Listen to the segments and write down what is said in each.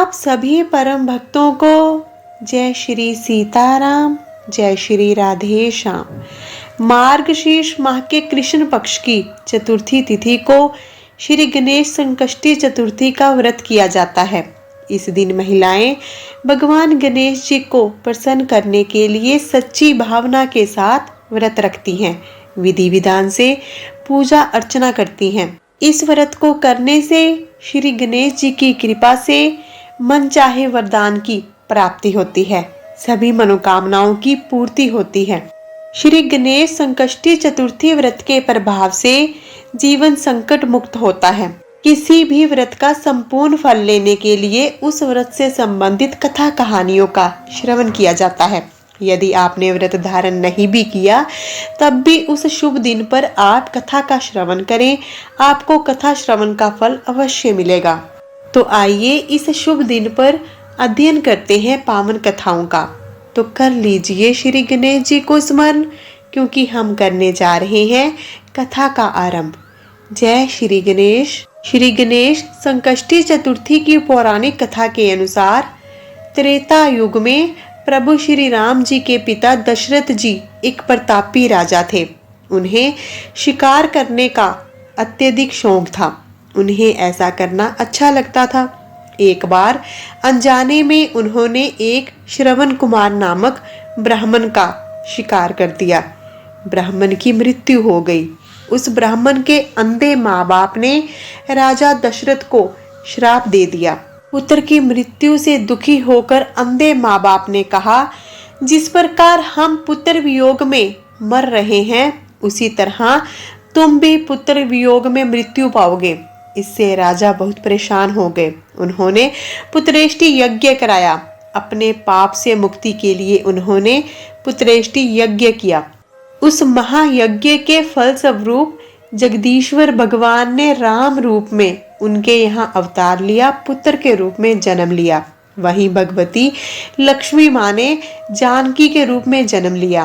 आप सभी परम भक्तों को जय श्री सीताराम, जय श्री राधे श्याम। मार्गशीर्ष माह के कृष्ण पक्ष की चतुर्थी तिथि को श्री गणेश संकष्टी चतुर्थी का व्रत किया जाता है। इस दिन महिलाएं भगवान गणेश जी को प्रसन्न करने के लिए सच्ची भावना के साथ व्रत रखती हैं, विधि विधान से पूजा अर्चना करती हैं। इस व्रत को करने से श्री गणेश जी की कृपा से मन चाहे वरदान की प्राप्ति होती है, सभी मनोकामनाओं की पूर्ति होती है। श्री गणेश संकष्टी चतुर्थी व्रत के प्रभाव से जीवन संकट मुक्त होता है। किसी भी व्रत का संपूर्ण फल लेने के लिए उस व्रत से संबंधित कथा कहानियों का श्रवण किया जाता है। यदि आपने व्रत धारण नहीं भी किया तब भी उस शुभ दिन पर आप कथा का श्रवण करें, आपको कथा श्रवण का फल अवश्य मिलेगा। तो आइए इस शुभ दिन पर अध्ययन करते हैं पावन कथाओं का। तो कर लीजिए श्री गणेश जी को स्मरण, क्योंकि हम करने जा रहे हैं कथा का आरंभ। जय श्री गणेश। श्री गणेश संकष्टी चतुर्थी की पौराणिक कथा के अनुसार त्रेता युग में प्रभु श्री राम जी के पिता दशरथ जी एक प्रतापी राजा थे। उन्हें शिकार करने का अत्यधिक शौक था। उन्हें ऐसा करना अच्छा लगता था। एक बार अनजाने में उन्होंने एक श्रवण कुमार नामक ब्राह्मण का शिकार कर दिया। ब्राह्मण की मृत्यु हो गई। उस ब्राह्मण के अंधे माँ बाप ने राजा दशरथ को श्राप दे दिया। पुत्र की मृत्यु से दुखी होकर अंधे माँ बाप ने कहा, जिस प्रकार हम पुत्र वियोग में मर रहे हैं उसी तरह तुम भी पुत्र वियोग में मृत्यु पाओगे। इससे राजा बहुत परेशान हो गए। उन्होंने पुत्रेष्टि यज्ञ कराया। अपने पाप से मुक्ति के लिए उन्होंने पुत्रेष्टि यज्ञ किया। उस महायज्ञ के फल स्वरूप जगदीश्वर भगवान ने राम रूप में उनके यहाँ अवतार लिया, पुत्र के रूप में जन्म लिया। वहीं भगवती लक्ष्मी माँ ने जानकी के रूप में जन्म लिया।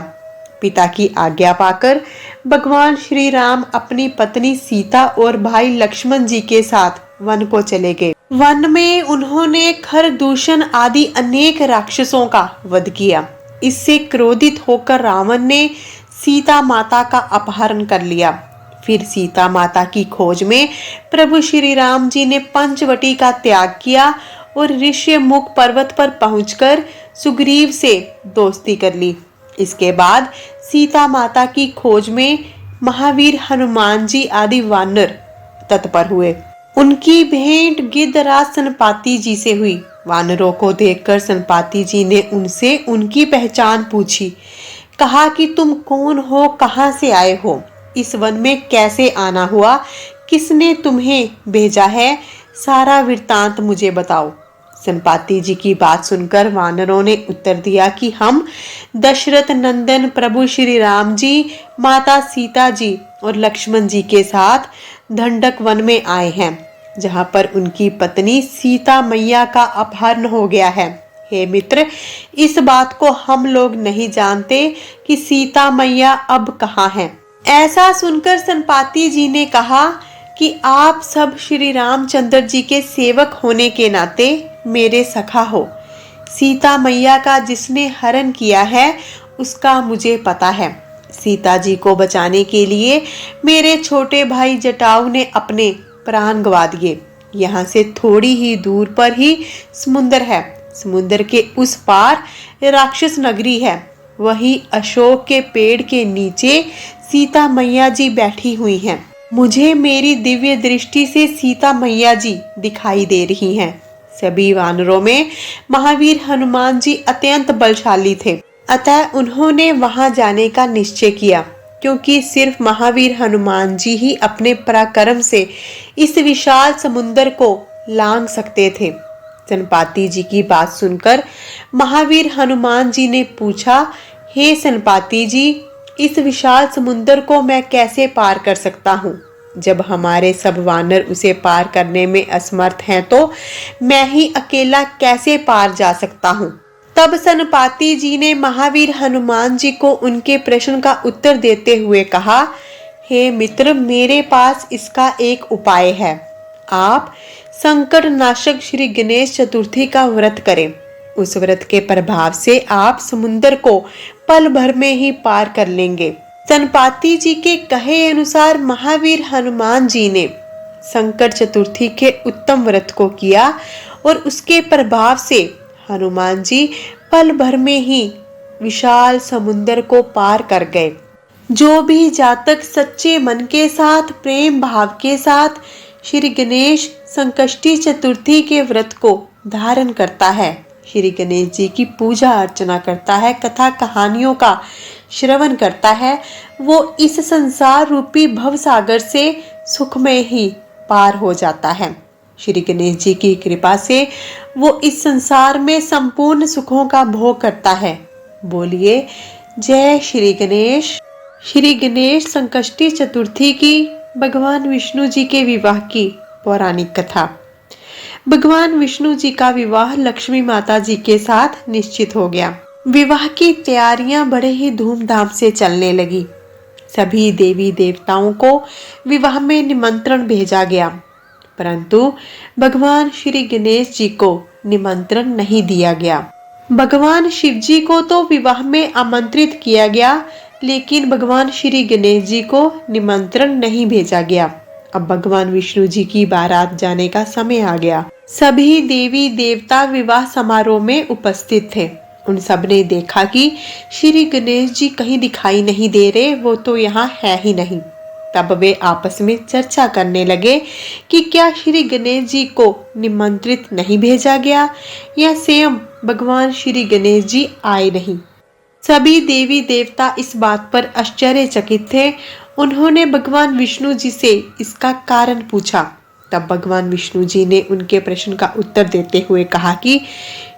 पिता की आज्ञा पाकर भगवान श्री राम अपनी पत्नी सीता और भाई लक्ष्मण जी के साथ वन को चले गए। वन में उन्होंने खरदूषण आदि अनेक राक्षसों का वध किया। इससे क्रोधित होकर रावण ने सीता माता का अपहरण कर लिया। फिर सीता माता की खोज में प्रभु श्री राम जी ने पंचवटी का त्याग किया और ऋष्यमुख पर्वत पर पहुंचकर सुग्रीव से दोस्ती कर ली। इसके बाद सीता माता की खोज में महावीर हनुमान जी आदि वानर तत्पर हुए। उनकी भेंट गिद्धराज सनपाति जी से हुई। वानरों को देखकर सनपाति जी ने उनसे उनकी पहचान पूछी। कहा कि तुम कौन हो, कहाँ से आए हो, इस वन में कैसे आना हुआ, किसने तुम्हें भेजा है, सारा वृत्तांत मुझे बताओ। सनपाति जी की बात सुनकर वानरों ने उत्तर दिया कि हम दशरथ नंदन प्रभु श्री राम जी, माता सीता जी और लक्ष्मण जी के साथ धंडक वन में आए हैं, जहां पर उनकी पत्नी सीता मैया का अपहरण हो गया है। हे मित्र, इस बात को हम लोग नहीं जानते कि सीता मैया अब कहाँ हैं। ऐसा सुनकर सनपाति जी ने कहा कि आप सब श्री रामचंद्र जी के सेवक होने के नाते मेरे सखा हो। सीता मैया का जिसने हरण किया है उसका मुझे पता है। सीता जी को बचाने के लिए मेरे छोटे भाई जटाऊ ने अपने प्राण गंवा दिए। यहाँ से थोड़ी ही दूर पर ही समुद्र है। समुद्र के उस पार राक्षस नगरी है। वही अशोक के पेड़ के नीचे सीता मैया जी बैठी हुई हैं। मुझे मेरी दिव्य दृष्टि से सीता मैया जी दिखाई दे रही हैं। सभी वानरों में महावीर हनुमान जी अत्यंत बलशाली थे। अतः उन्होंने वहां जाने का निश्चय किया, क्योंकि सिर्फ महावीर हनुमान जी ही अपने पराक्रम से इस विशाल समुद्र को लांघ सकते थे। सनपाति जी की बात सुनकर महावीर हनुमान जी ने पूछा, हे सनपाति जी, इस विशाल समुद्र को मैं कैसे पार कर सकता हूँ? जब हमारे सब वानर उसे पार करने में असमर्थ हैं तो मैं ही अकेला कैसे पार जा सकता हूँ? तब सनपाति जी ने महावीर हनुमान जी को उनके प्रश्न का उत्तर देते हुए कहा, हे मित्र, मेरे पास इसका एक उपाय है। आप संकट नाशक श्री गणेश चतुर्थी का व्रत करें। उस व्रत के प्रभाव से आप समुद्र को पल भर में ही पार कर लेंगे। चनपाती जी के कहे अनुसार महावीर हनुमान जी ने संकट चतुर्थी के उत्तम व्रत को किया और उसके प्रभाव से हनुमान जी पल भर में ही विशाल समुद्र को पार कर गए। जो भी जातक सच्चे मन के साथ, प्रेम भाव के साथ श्री गणेश संकष्टी चतुर्थी के व्रत को धारण करता है, श्री गणेश जी की पूजा अर्चना करता है, कथा कहानियों का श्रवण करता है, वो इस संसार रूपी भव सागर से सुखमय ही पार हो जाता है। श्री गणेश जी की कृपा से वो इस संसार में संपूर्ण सुखों का भोग करता है। बोलिए जय श्री गणेश। श्री गणेश संकष्टी चतुर्थी की भगवान विष्णु जी के विवाह की पौराणिक कथा। भगवान विष्णु जी का विवाह लक्ष्मी माता जी के साथ निश्चित हो गया। विवाह की तैयारियां बड़े ही धूमधाम से चलने लगी। सभी देवी देवताओं को विवाह में निमंत्रण भेजा गया, परंतु भगवान श्री गणेश जी को निमंत्रण नहीं दिया गया। भगवान शिव जी को तो विवाह में आमंत्रित किया गया, लेकिन भगवान श्री गणेश जी को निमंत्रण नहीं भेजा गया। अब भगवान विष्णु जी की बारात जाने का समय आ गया। सभी देवी देवता विवाह समारोह में उपस्थित थे। उन सब ने देखा कि श्री गणेश जी कहीं दिखाई नहीं दे रहे, वो तो यहाँ है ही नहीं। तब वे आपस में चर्चा करने लगे कि क्या श्री गणेश जी को निमंत्रित नहीं भेजा गया या स्वयं भगवान श्री गणेश जी आए नहीं। सभी देवी देवता इस बात पर आश्चर्यचकित थे। उन्होंने भगवान विष्णु जी से इसका कारण पूछा। तब भगवान विष्णु जी ने उनके प्रश्न का उत्तर देते हुए कहा कि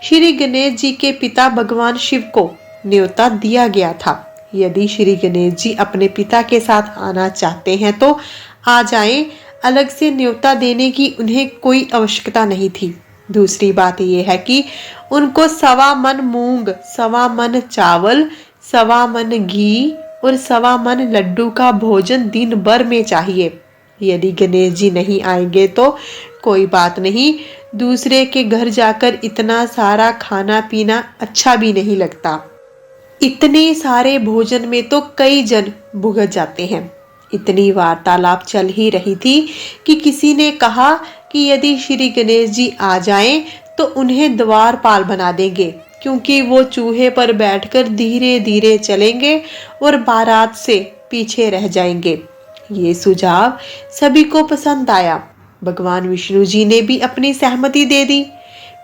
श्री गणेश जी के पिता भगवान शिव को न्योता दिया गया था। यदि श्री गणेश जी अपने पिता के साथ आना चाहते हैं तो आ जाएं, अलग से न्योता देने की उन्हें कोई आवश्यकता नहीं थी। दूसरी बात यह है कि उनको 1.25 मन मूंग, 1.25 मन चावल, 1.25 मन घी और 1.25 मन लड्डू का भोजन दिन भर में चाहिए। यदि गणेश जी नहीं आएंगे तो कोई बात नहीं, दूसरे के घर जाकर इतना सारा खाना पीना अच्छा भी नहीं लगता। इतने सारे भोजन में तो कई जन भुगत जाते हैं। इतनी वार्तालाप चल ही रही थी कि किसी ने कहा कि यदि श्री गणेश जी आ जाएं तो उन्हें द्वारपाल बना देंगे, क्योंकि वो चूहे पर बैठकर धीरे धीरे चलेंगे और बारात से पीछे रह जाएंगे। ये सुझाव सभी को पसंद आया। भगवान विष्णु जी ने भी अपनी सहमति दे दी।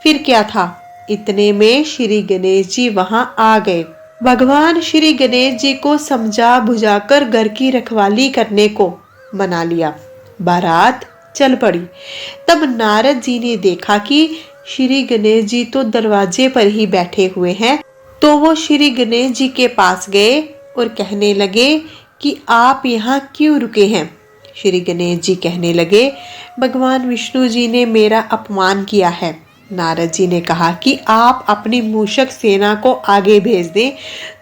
फिर क्या था, इतने में श्री गणेश जी वहां आ गए। भगवान श्री गणेश जी को समझा बुझाकर घर की रखवाली करने को मना लिया। बारात चल पड़ी। तब नारद जी ने देखा कि श्री गणेश जी तो दरवाजे पर ही बैठे हुए हैं, तो वो श्री गणेश जी के पास गए और कहने लगे कि आप यहाँ क्यों रुके हैं। श्री गणेश जी कहने लगे, भगवान विष्णु जी ने मेरा अपमान किया है। नारद जी ने कहा कि आप अपनी मूषक सेना को आगे भेज दें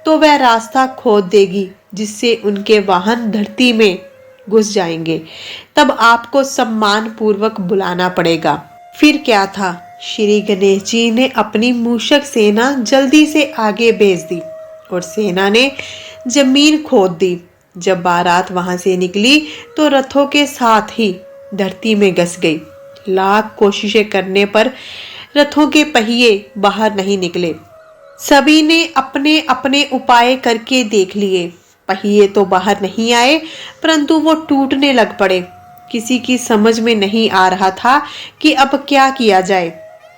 तो वह रास्ता खोद देगी, जिससे उनके वाहन धरती में घुस जाएंगे। तब आपको सम्मान पूर्वक बुलाना पड़ेगा। फिर क्या था, श्री गणेश जी ने अपनी मूषक सेना जल्दी से आगे भेज दी और सेना ने जमीन खोद दी। जब बारात वहां से निकली तो रथों के साथ ही धरती में घस गई। लाख कोशिशें करने पर रथों के पहिए बाहर नहीं निकले। सभी ने अपने अपने उपाय करके देख लिए, पहिए तो बाहर नहीं आए, परंतु वो टूटने लग पड़े। किसी की समझ में नहीं आ रहा था कि अब क्या किया जाए।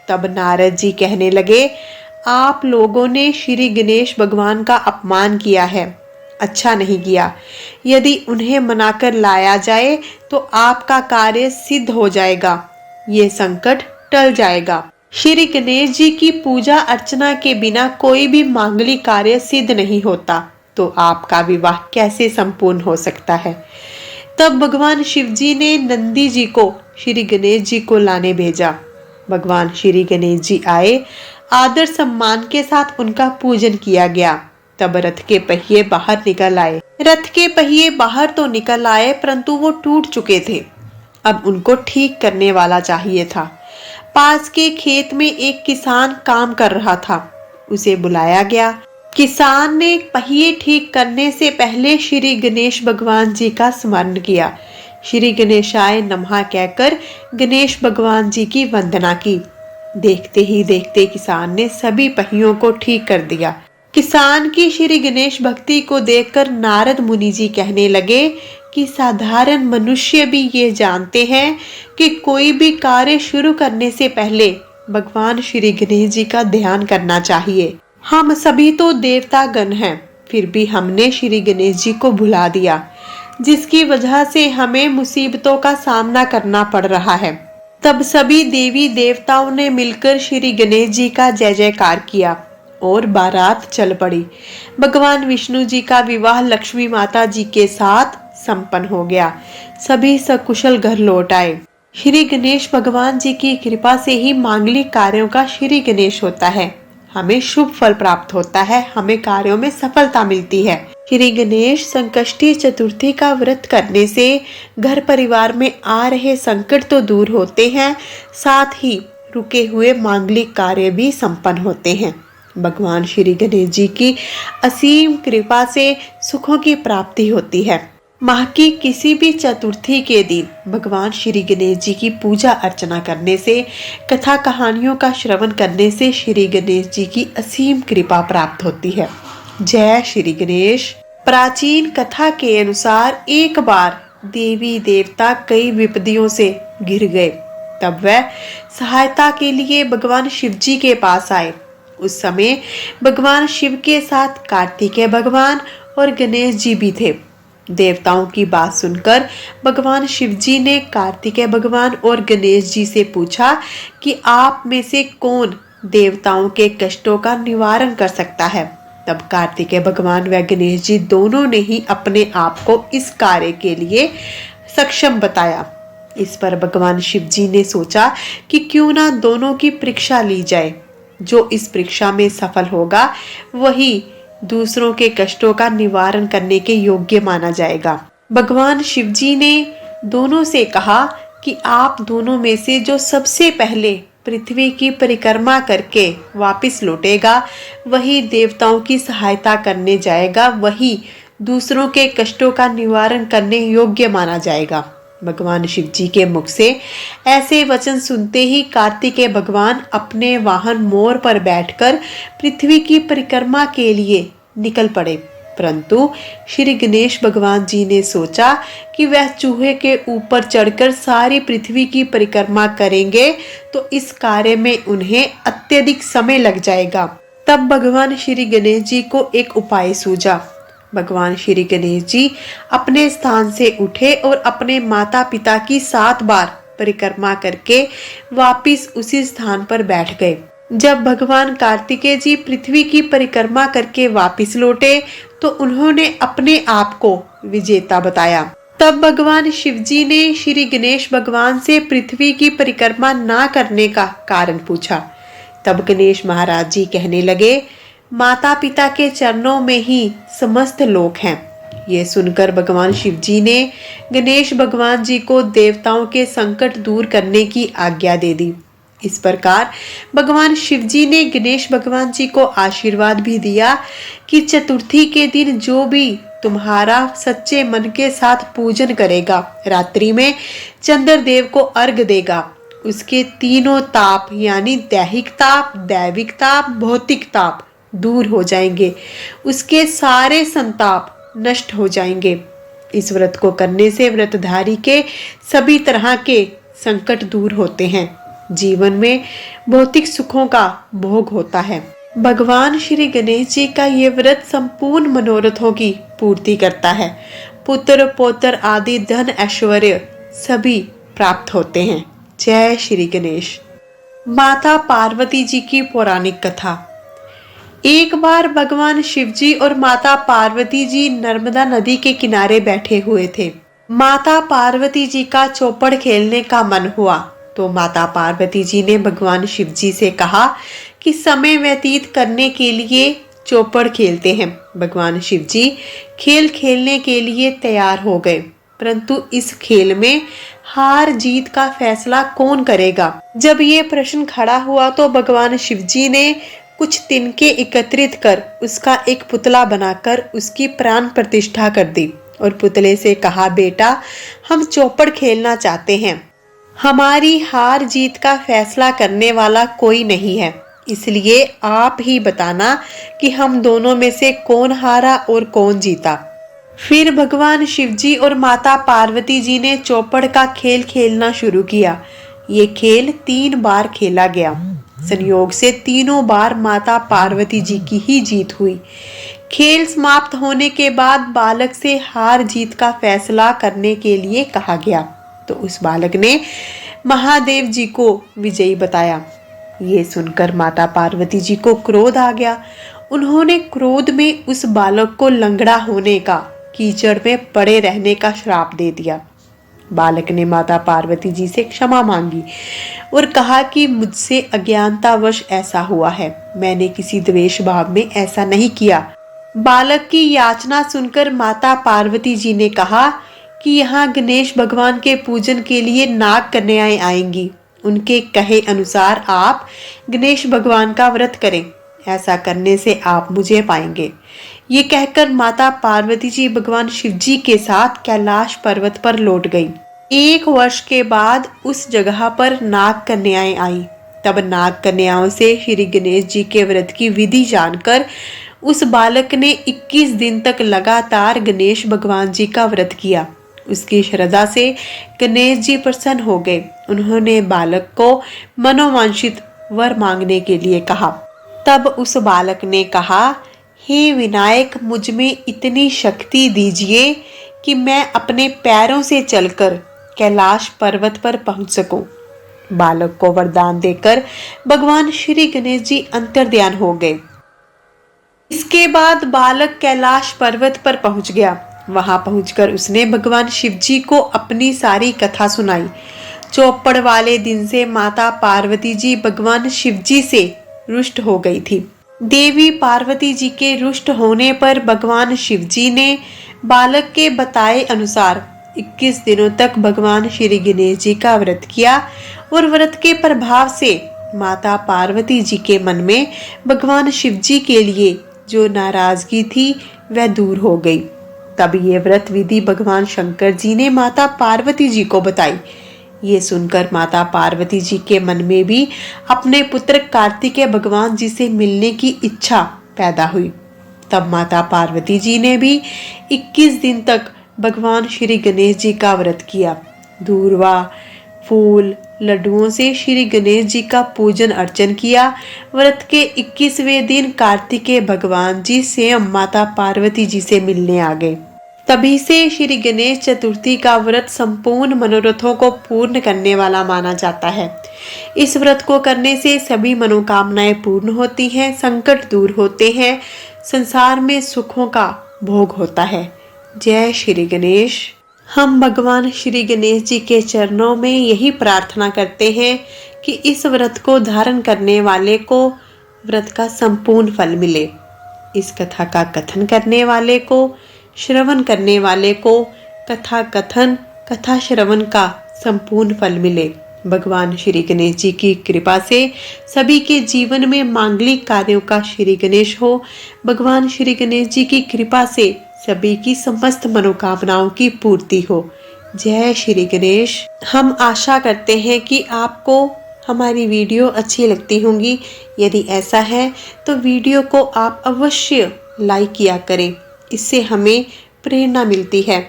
तब नारद जी कहने लगे, आप लोगों ने श्री गणेश भगवान का अपमान किया है, अच्छा नहीं किया। यदि उन्हें मनाकर लाया जाए तो आपका कार्य सिद्ध हो जाएगा, ये संकट टल जाएगा। श्री गणेश जी की पूजा अर्चना के बिना कोई भी मांगलिक कार्य सिद्ध नहीं होता, तो आपका विवाह कैसे संपूर्ण हो सकता है। तब भगवान शिव जी ने नंदी जी को श्री गणेश जी को लाने भेजा। भगवान श्री गणेश जी आए, आदर सम्मान के साथ उनका पूजन किया गया। तब रथ के पहिए बाहर निकल आए। रथ के पहिए बाहर तो निकल आए, परंतु वो टूट चुके थे। अब उनको ठीक करने वाला चाहिए था। पास के खेत में एक किसान काम कर रहा था। उसे बुलाया गया। किसान ने पहिए ठीक करने से पहले श्री गणेश भगवान जी का स्मरण किया। श्री गणेशाय नमः कहकर गणेश भगवान जी की वंदना की। देखते ही देखते किसान ने सभी पहियों को ठीक कर दिया। किसान की श्री गणेश भक्ति को देखकर नारद मुनि जी कहने लगे कि साधारण मनुष्य भी ये जानते हैं कि कोई भी कार्य शुरू करने से पहले भगवान श्री गणेश जी का ध्यान करना चाहिए। हम सभी तो देवता गण हैं, फिर भी हमने श्री गणेश जी को भुला दिया, जिसकी वजह से हमें मुसीबतों का सामना करना पड़ रहा है। तब सभी देवी देवताओं ने मिलकर श्री गणेश जी का जय जयकार किया और बारात चल पड़ी। भगवान विष्णु जी का विवाह लक्ष्मी माता जी के साथ संपन्न हो गया। सभी सकुशल घर लौट आए। श्री गणेश भगवान जी की कृपा से ही मांगलिक कार्यों का श्री गणेश होता है। हमें शुभ फल प्राप्त होता है, हमें कार्यों में सफलता मिलती है। श्री गणेश संकष्टी चतुर्थी का व्रत करने से घर परिवार में आ रहे संकट तो दूर होते हैं, साथ ही रुके हुए मांगलिक कार्य भी संपन्न होते हैं। भगवान श्री गणेश जी की असीम कृपा से सुखों की प्राप्ति होती है। माह की किसी भी चतुर्थी के दिन भगवान श्री गणेश जी की पूजा अर्चना करने से, कथा कहानियों का श्रवण करने से श्री गणेश जी की असीम कृपा प्राप्त होती है। जय श्री गणेश। प्राचीन कथा के अनुसार एक बार देवी देवता कई विपत्तियों से घिर गए। तब वह सहायता के लिए भगवान शिव जी के पास आए। उस समय भगवान शिव के साथ कार्तिकेय भगवान और गणेश जी भी थे। देवताओं की बात सुनकर भगवान शिव जी ने कार्तिकेय भगवान और गणेश जी से पूछा कि आप में से कौन देवताओं के कष्टों का निवारण कर सकता है। तब कार्तिकेय भगवान व गणेश जी दोनों ने ही अपने आप को इस कार्य के लिए सक्षम बताया। इस पर भगवान शिव जी ने सोचा कि क्यों ना दोनों की परीक्षा ली जाए। जो इस परीक्षा में सफल होगा वही दूसरों के कष्टों का निवारण करने के योग्य माना जाएगा। भगवान शिव जी ने दोनों से कहा कि आप दोनों में से जो सबसे पहले पृथ्वी की परिक्रमा करके वापस लौटेगा वही देवताओं की सहायता करने जाएगा, वही दूसरों के कष्टों का निवारण करने योग्य माना जाएगा। भगवान शिव जी के मुख से ऐसे वचन सुनते ही कार्तिकेय भगवान अपने वाहन मोर पर बैठकर पृथ्वी की परिक्रमा के लिए निकल पड़े। परंतु श्री गणेश भगवान जी ने सोचा कि वह चूहे के ऊपर चढ़कर सारी पृथ्वी की परिक्रमा करेंगे तो इस कार्य में उन्हें अत्यधिक समय लग जाएगा। तब भगवान श्री गणेश जी को एक उपाय सूझा। भगवान श्री गणेश जी अपने स्थान से उठे और अपने माता पिता की 7 बार परिक्रमा करके वापिस उसी स्थान पर बैठ गए। जब भगवान कार्तिकेय जी पृथ्वी की परिक्रमा करके वापिस लौटे तो उन्होंने अपने आप को विजेता बताया। तब भगवान शिव जी ने श्री गणेश भगवान से पृथ्वी की परिक्रमा ना करने का कारण पूछा। तब गणेश महाराज जी कहने लगे, माता पिता के चरणों में ही समस्त लोक हैं। ये सुनकर भगवान शिव जी ने गणेश भगवान जी को देवताओं के संकट दूर करने की आज्ञा दे दी। इस प्रकार भगवान शिव जी ने गणेश भगवान जी को आशीर्वाद भी दिया कि चतुर्थी के दिन जो भी तुम्हारा सच्चे मन के साथ पूजन करेगा, रात्रि में चंद्रदेव को अर्घ देगा, उसके तीनों ताप यानी दैहिक ताप, दैविक ताप, भौतिक ताप दूर हो जाएंगे, उसके सारे संताप नष्ट हो जाएंगे। इस व्रत को करने से व्रतधारी के सभी तरह के संकट दूर होते हैं, जीवन में भौतिक सुखों का भोग होता है। भगवान श्री गणेश जी का ये व्रत संपूर्ण मनोरथों की पूर्ति करता है। पुत्र पौत्र आदि धन ऐश्वर्य सभी प्राप्त होते हैं। जय श्री गणेश। माता पार्वती जी की पौराणिक कथा। एक बार भगवान शिव जी और माता पार्वती जी नर्मदा नदी के किनारे बैठे हुए थे। माता पार्वती जी का चौपड़ खेलने का मन हुआ तो माता पार्वती जी ने भगवान शिव जी से कहा कि समय व्यतीत करने के लिए चौपड़ खेलते हैं। भगवान शिव जी खेल खेलने के लिए तैयार हो गए, परंतु इस खेल में हार जीत का फैसला कौन करेगा। जब ये प्रश्न खड़ा हुआ तो भगवान शिवजी ने कुछ तिनके एकत्रित कर उसका एक पुतला बनाकर उसकी प्राण प्रतिष्ठा कर दी और पुतले से कहा, बेटा हम चौपड़ खेलना चाहते हैं। हमारी हार जीत का फैसला करने वाला कोई नहीं है, इसलिए आप ही बताना कि हम दोनों में से कौन हारा और कौन जीता। फिर भगवान शिवजी और माता पार्वती जी ने चौपड़ का खेल खेलना शुरू किया। ये खेल 3 बार खेला गया। संयोग से तीनों बार माता पार्वती जी की ही जीत हुई। खेल समाप्त होने के बाद बालक से हार जीत का फैसला करने के लिए कहा गया, तो उस बालक ने महादेव जी को विजयी बताया। ये सुनकर माता पार्वती जी को क्रोध आ गया। उन्होंने क्रोध में उस बालक को लंगड़ा होने का, कीचड़ में पड़े रहने का श्राप दे दिया। बालक ने माता पार्वती जी से क्षमा मांगी और कहा कि मुझसे अज्ञानतावश ऐसा हुआ है, मैंने किसी द्वेष भाव में ऐसा नहीं किया। बालक की याचना सुनकर माता पार्वती जी ने कहा कि यहाँ गणेश भगवान के पूजन के लिए नाग कन्याएं आएंगी। उनके कहे अनुसार आप गणेश भगवान का व्रत करें, ऐसा करने से आप मुझे पाएंगे। ये कहकर माता पार्वती जी भगवान शिवजी के साथ कैलाश पर्वत पर लौट गई। 1 वर्ष के बाद उस जगह पर नाग कन्याएं आई। तब नाग कन्याओं से श्री गणेश जी के व्रत की विधि जानकर उस बालक ने 21 दिन तक लगातार गणेश भगवान जी का व्रत किया। उसकी श्रद्धा से गणेश जी प्रसन्न हो गए। उन्होंने बालक को मनोवांछित वर मांगने के लिए कहा। तब उस बालक ने कहा, हे विनायक, मुझ में इतनी शक्ति दीजिए कि मैं अपने पैरों से चलकर कैलाश पर्वत पर पहुंच सकूं। बालक को वरदान देकर भगवान श्री गणेश जी अंतर्ध्यान हो गए। इसके बाद बालक कैलाश पर्वत पर पहुंच गया। वहां पहुंचकर उसने भगवान शिवजी को अपनी सारी कथा सुनाई। चौपड़ वाले दिन से माता पार्वती जी भगवान शिवजी से रुष्ट हो गई थी। देवी पार्वती जी के रुष्ट होने पर भगवान शिवजी ने बालक के बताए अनुसार 21 दिनों तक भगवान श्री गणेश जी का व्रत किया और व्रत के प्रभाव से माता पार्वती जी के मन में भगवान शिवजी के लिए जो नाराजगी थी वह दूर हो गई। तब ये व्रत विधि भगवान शंकर जी ने माता पार्वती जी को बताई। ये सुनकर माता पार्वती जी के मन में भी अपने पुत्र कार्तिकेय भगवान जी से मिलने की इच्छा पैदा हुई। तब माता पार्वती जी ने भी 21 दिन तक भगवान श्री गणेश जी का व्रत किया। दूर्वा, फूल, लड्डुओं से श्री गणेश जी का पूजन अर्चन किया। व्रत के 21वें दिन कार्तिकेय भगवान जी स्वयं माता पार्वती जी से मिलने आ गए। तभी से श्री गणेश चतुर्थी का व्रत संपूर्ण मनोरथों को पूर्ण करने वाला माना जाता है। इस व्रत को करने से सभी मनोकामनाएं पूर्ण होती हैं, संकट दूर होते हैं, संसार में सुखों का भोग होता है। जय श्री गणेश। हम भगवान श्री गणेश जी के चरणों में यही प्रार्थना करते हैं कि इस व्रत को धारण करने वाले को व्रत का संपूर्ण फल मिले। इस कथा का कथन करने वाले को, श्रवण करने वाले को कथा श्रवण का संपूर्ण फल मिले। भगवान श्री गणेश जी की कृपा से सभी के जीवन में मांगलिक कार्यों का श्री गणेश हो। भगवान श्री गणेश जी की कृपा से सभी की समस्त मनोकामनाओं की पूर्ति हो। जय श्री गणेश। हम आशा करते हैं कि आपको हमारी वीडियो अच्छी लगती होंगी। यदि ऐसा है तो वीडियो को आप अवश्य लाइक किया करें, इससे हमें प्रेरणा मिलती है।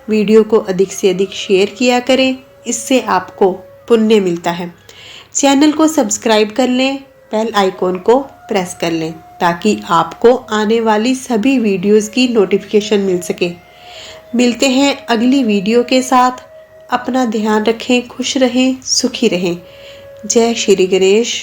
वीडियो को अधिक से अधिक शेयर किया करें, इससे आपको पुण्य मिलता है। चैनल को सब्सक्राइब कर लें, बेल आइकॉन को प्रेस कर लें ताकि आपको आने वाली सभी वीडियोस की नोटिफिकेशन मिल सके। मिलते हैं अगली वीडियो के साथ। अपना ध्यान रखें, खुश रहें, सुखी रहें। जय श्री गणेश।